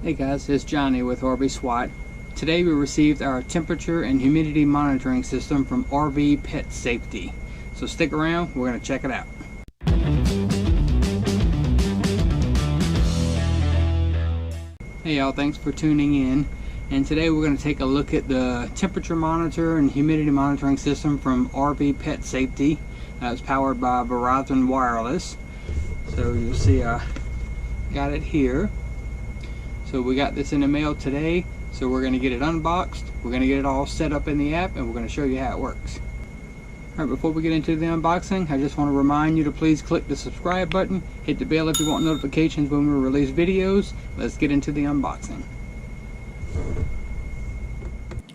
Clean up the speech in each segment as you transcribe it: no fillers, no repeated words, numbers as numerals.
Hey guys, it's Johnny with RV SWAT. Today we received our temperature and humidity monitoring system from RV Pet Safety. So stick around, we're going to check it out. Hey y'all, thanks for tuning in. And today we're going to take a look at the temperature monitor and humidity monitoring system from RV Pet Safety. It's powered by Verizon Wireless. So you'll see I got it here. So we got this in the mail today, so we're going to get it unboxed, we're going to get it all set up in the app, and we're going to show you how it works. Alright, before we get into the unboxing, I just want to remind you to please click the subscribe button, hit the bell if you want notifications when we release videos. Let's get into the unboxing.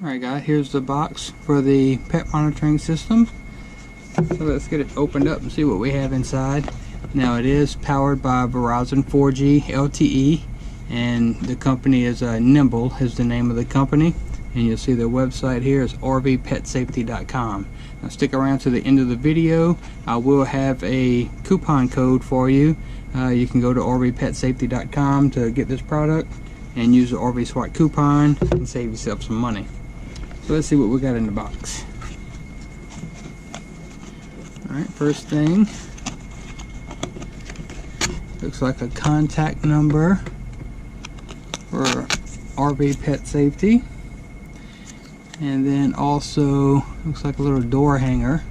Alright guys, here's the box for the pet monitoring system. So let's get it opened up and see what we have inside. Now it is powered by Verizon 4G LTE. And the company is Nimble is the name of the company, and you'll see their website here is rvpetsafety.com. Now stick around to the end of the video. I will have a coupon code for you. You can go to rvpetsafety.com to get this product and use the RV SWAT coupon and save yourself some money. So let's see what we got in the box. Alright, first thing, looks like a contact number for RV Pet Safety, and then also looks like a little door hanger.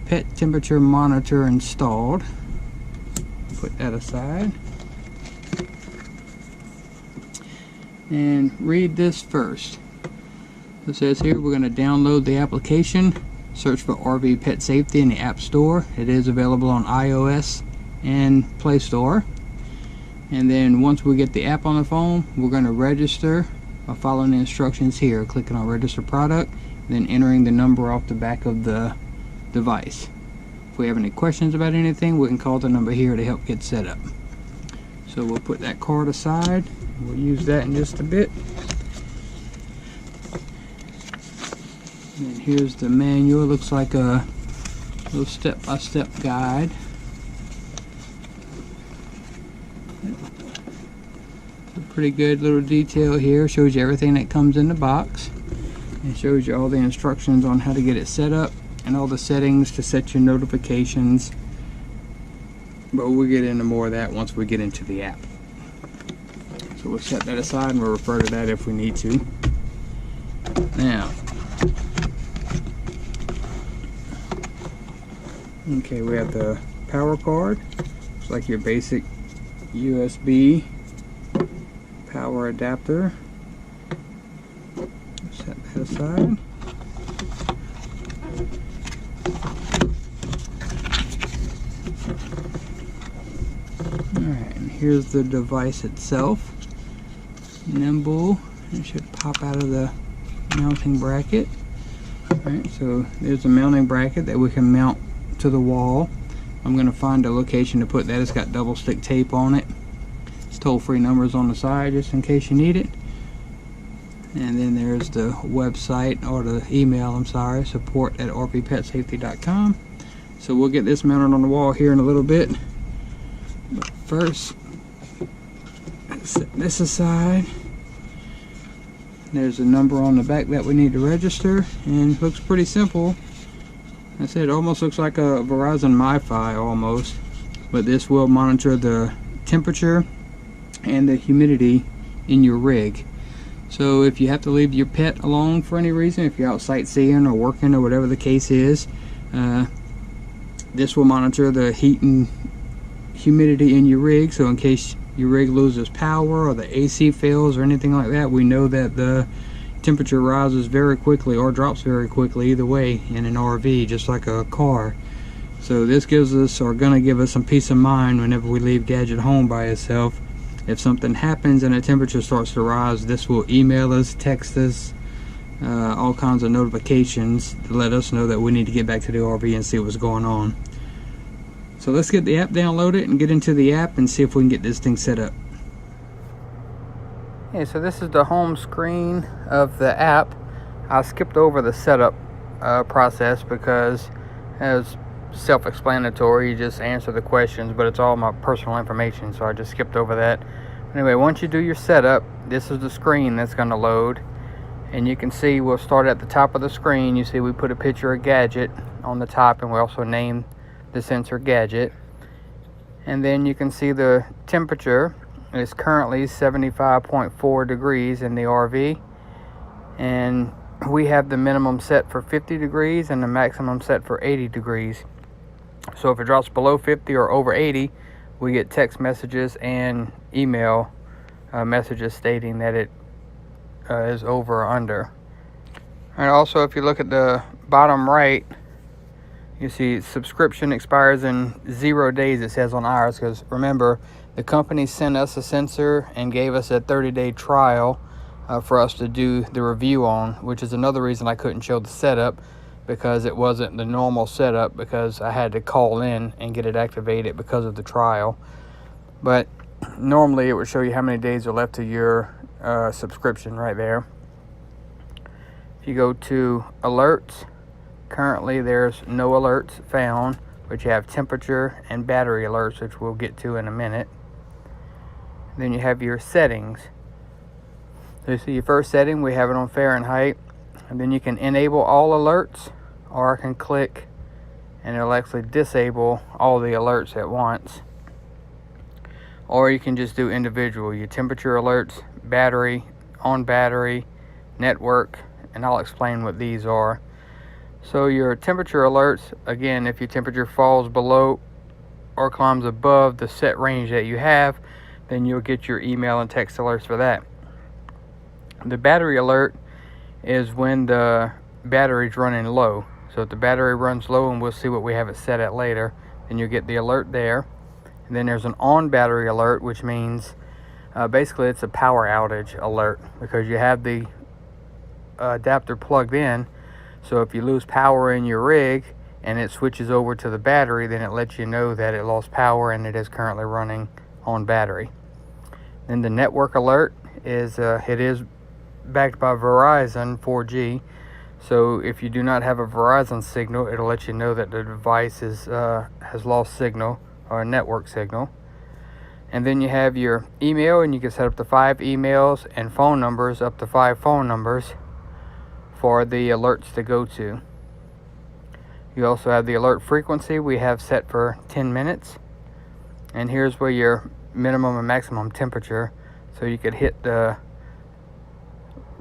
Pet temperature monitor installed. Put that aside and read this first. It says here we're going to download the application, search for RV Pet Safety in the App Store. It is available on iOS and Play Store. And then once we get the app on the phone, we're going to register by following the instructions here, clicking on register product, then entering the number off the back of the device. If we have any questions about anything, we can call the number here to help get set up. So we'll put that card aside. We'll use that in just a bit. And here's the manual. It looks like a little step-by-step guide. Pretty good little detail here. Shows you everything that comes in the box. It shows you all the instructions on how to get it set up and all the settings to set your notifications. But we'll get into more of that once we get into the app. So we'll set that aside and we'll refer to that if we need to. Now, okay, we have the power cord. It's like your basic USB power adapter. Set that aside. Alright, and here's the device itself. Nimble. It should pop out of the mounting bracket. Alright, so there's a mounting bracket that we can mount to the wall. I'm going to find a location to put that. It's got double stick tape on it. Toll-free numbers on the side just in case you need it. And then there's the website, or the email, I'm sorry, support@rvpetsafety.com. So we'll get this mounted on the wall here in a little bit. But first, set this aside. There's a number on the back that we need to register, and it looks pretty simple. I said it almost looks like a Verizon MiFi almost, but this will monitor the temperature and the humidity in your rig. So if you have to leave your pet alone for any reason, if you're out sightseeing or working or whatever the case is, this will monitor the heat and humidity in your rig. So in case your rig loses power or the AC fails or anything like that, we know that the temperature rises very quickly or drops very quickly either way in an RV, just like a car. So this gives us, or gonna give us, some peace of mind whenever we leave Gadget home by itself. If something happens and the temperature starts to rise, this will email us, text us, all kinds of notifications to let us know that we need to get back to the RV and see what's going on. So let's get the app downloaded and get into the app and see if we can get this thing set up. Okay, so this is the home screen of the app. I skipped over the setup process because as self-explanatory. You just answer the questions, but it's all my personal information, so I just skipped over that. Anyway, once you do your setup, this is the screen that's going to load. And you can see we'll start at the top of the screen. You see we put a picture of Gadget on the top, and we also named the sensor Gadget. And then you can see the temperature is currently 75.4 degrees in the RV. And we have the minimum set for 50 degrees and the maximum set for 80 degrees. So if it drops below 50 or over 80, we get text messages and email messages stating that it is over or under. And also, if you look at the bottom right, you see subscription expires in 0 days, it says on ours, because remember, the company sent us a sensor and gave us a 30-day trial for us to do the review on, which is another reason I couldn't show the setup, because it wasn't the normal setup, because I had to call in and get it activated because of the trial. But normally it would show you how many days are left to your subscription right there. If you go to alerts, currently there's no alerts found, but you have temperature and battery alerts, which we'll get to in a minute. Then you have your settings. So you see your first setting, we have it on Fahrenheit, and then you can enable all alerts, or I can click and it'll actually disable all the alerts at once. Or you can just do individual, your temperature alerts, battery, on battery, network, and I'll explain what these are. So your temperature alerts, again, if your temperature falls below or climbs above the set range that you have, then you'll get your email and text alerts for that. The battery alert is when the battery's running low. So if the battery runs low, and we'll see what we have it set at later, then you'll get the alert there. And then there's an on battery alert, which means basically it's a power outage alert, because you have the adapter plugged in. So if you lose power in your rig and it switches over to the battery, then it lets you know that it lost power and it is currently running on battery. Then the network alert is it is backed by Verizon 4G. So if you do not have a Verizon signal, it'll let you know that the device has lost signal, or a network signal. And then you have your email, and you can set up to 5 emails, and phone numbers, up to 5 phone numbers for the alerts to go to. You also have the alert frequency we have set for 10 minutes. And here's where your minimum and maximum temperature. So you could hit the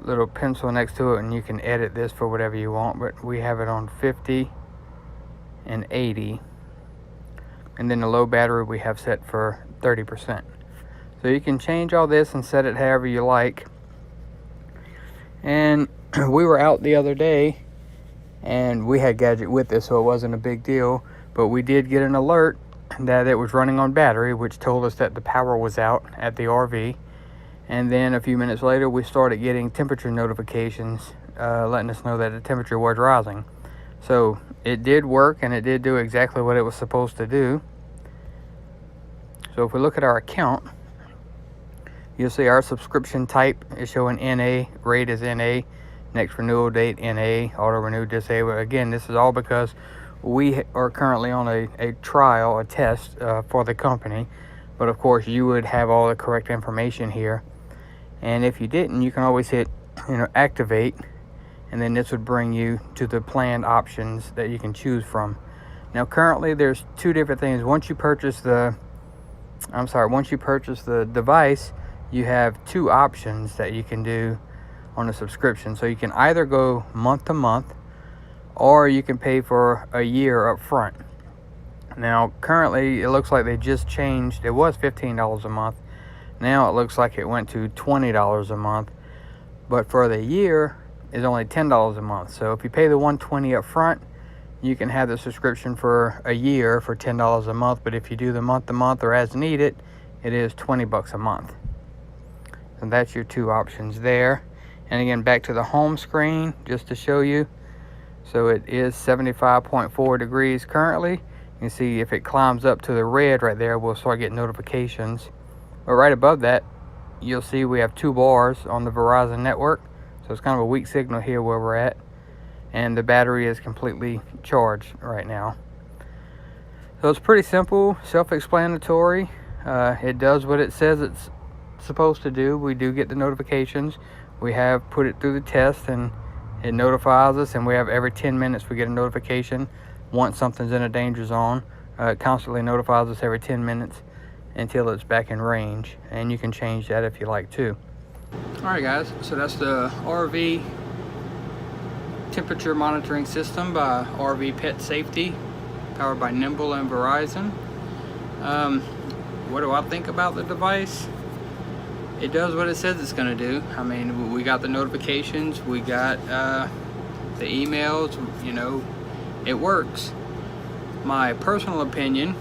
little pencil next to it and you can edit this for whatever you want, but we have it on 50 and 80. And then the low battery we have set for 30%. So you can change all this and set it however you like. And we were out the other day and we had Gadget with us, so it wasn't a big deal, but we did get an alert that it was running on battery, which told us that the power was out at the RV. And then a few minutes later, we started getting temperature notifications letting us know that the temperature was rising. So it did work, and it did do exactly what it was supposed to do. So if we look at our account, you'll see our subscription type is showing NA, rate is NA, next renewal date NA, auto renew disabled. Again, this is all because we are currently on a trial, a test for the company. But of course, you would have all the correct information here. And if you didn't, you can always hit, activate, and then this would bring you to the planned options that you can choose from. Now, currently, there's 2 different things. Once you purchase the device, you have 2 options that you can do on a subscription. So you can either go month to month, or you can pay for a year up front. Now, currently, it looks like they just changed. It was $15 a month. Now it looks like it went to $20 a month. But for the year, it's only $10 a month. So if you pay the $120 up front, you can have the subscription for a year for $10 a month. But if you do the month to month or as needed, it is $20 a month. And that's your 2 options there. And again, back to the home screen, just to show you. So it is 75.4 degrees currently. You can see if it climbs up to the red right there, we'll start getting notifications. But right above that, you'll see we have 2 bars on the Verizon network. So it's kind of a weak signal here where we're at. And the battery is completely charged right now. So it's pretty simple, self-explanatory. It does what it says supposed to do. We do get the notifications. We have put it through the test, and it notifies us, and we have every 10 minutes we get a notification once something's in a danger zone. It constantly notifies us every 10 minutes until it's back in range, and you can change that if you like to. Alright guys, so that's the RV temperature monitoring system by RV Pet Safety, powered by Nimble and Verizon. What do I think about the device? It does what it says it's going to do. I mean, we got the notifications, we got the emails, you know, it works. My personal opinion,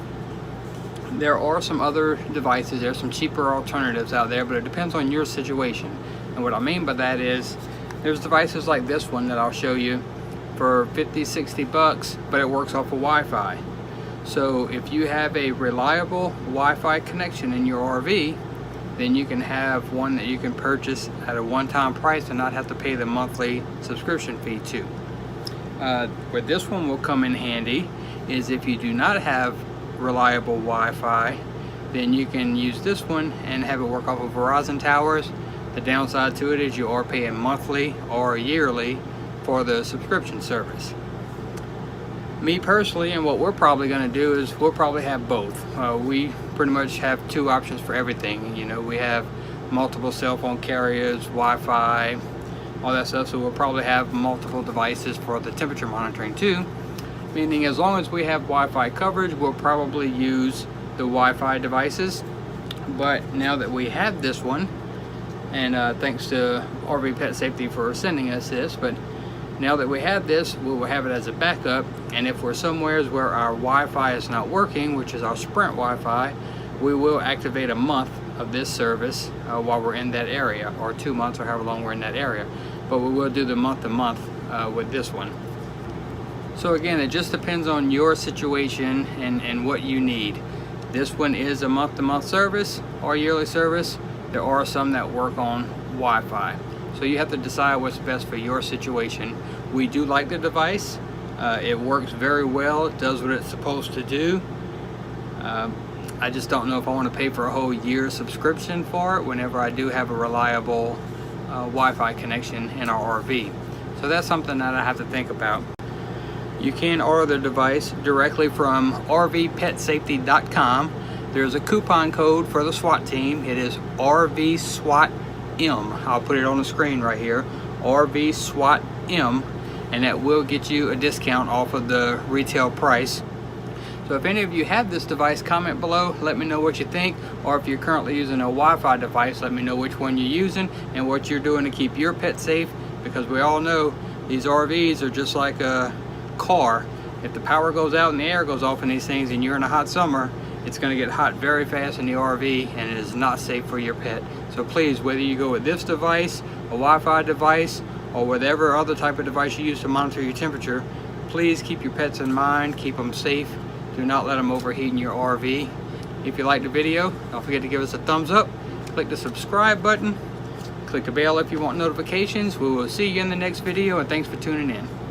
there are some other devices, there's some cheaper alternatives out there, but it depends on your situation. And what I mean by that is, there's devices like this one that I'll show you for 50-60 bucks, but it works off of Wi-Fi. So if you have a reliable Wi-Fi connection in your RV, then you can have one that you can purchase at a one-time price and not have to pay the monthly subscription fee to. Where this one will come in handy is if you do not have reliable Wi-Fi, then you can use this one and have it work off of Verizon towers. The downside to it is you are paying monthly or yearly for the subscription service. Me personally, and what we're probably going to do is we'll probably have both. We pretty much have two options for everything. You know, we have multiple cell phone carriers, Wi-Fi, all that stuff, so we'll probably have multiple devices for the temperature monitoring too. Meaning as long as we have Wi-Fi coverage, we'll probably use the Wi-Fi devices. But now that we have this one, and thanks to RV Pet Safety for sending us this, but now that we have this, we will have it as a backup, and if we're somewhere where our Wi-Fi is not working, which is our Sprint Wi-Fi, we will activate a month of this service while we're in that area, or 2 months, or however long we're in that area. But we will do the month-to-month with this one. So again, it just depends on your situation and what you need. This one is a month-to-month service or yearly service. There are some that work on Wi-Fi. So you have to decide what's best for your situation. We do like the device. It works very well. It does what it's supposed to do. I just don't know if I want to pay for a whole year subscription for it whenever I do have a reliable Wi-Fi connection in our RV. So that's something that I have to think about. You can order the device directly from rvpetsafety.com. There's a coupon code for the SWAT team. It is RVSWATM. I'll put it on the screen right here, RVSWATM, and that will get you a discount off of the retail price. So if any of you have this device, comment below, let me know what you think, or if you're currently using a Wi-Fi device, let me know which one you're using and what you're doing to keep your pet safe, because we all know these RVs are just like a car. If the power goes out and the air goes off in these things and you're in a hot summer, it's going to get hot very fast in the RV, and it is not safe for your pet. So please, whether you go with this device, a Wi-Fi device, or whatever other type of device you use to monitor your temperature, please keep your pets in mind, keep them safe. Do not let them overheat in your RV. If you liked the video, don't forget to give us a thumbs up, click the subscribe button, click the bell if you want notifications. We will see you in the next video, and thanks for tuning in.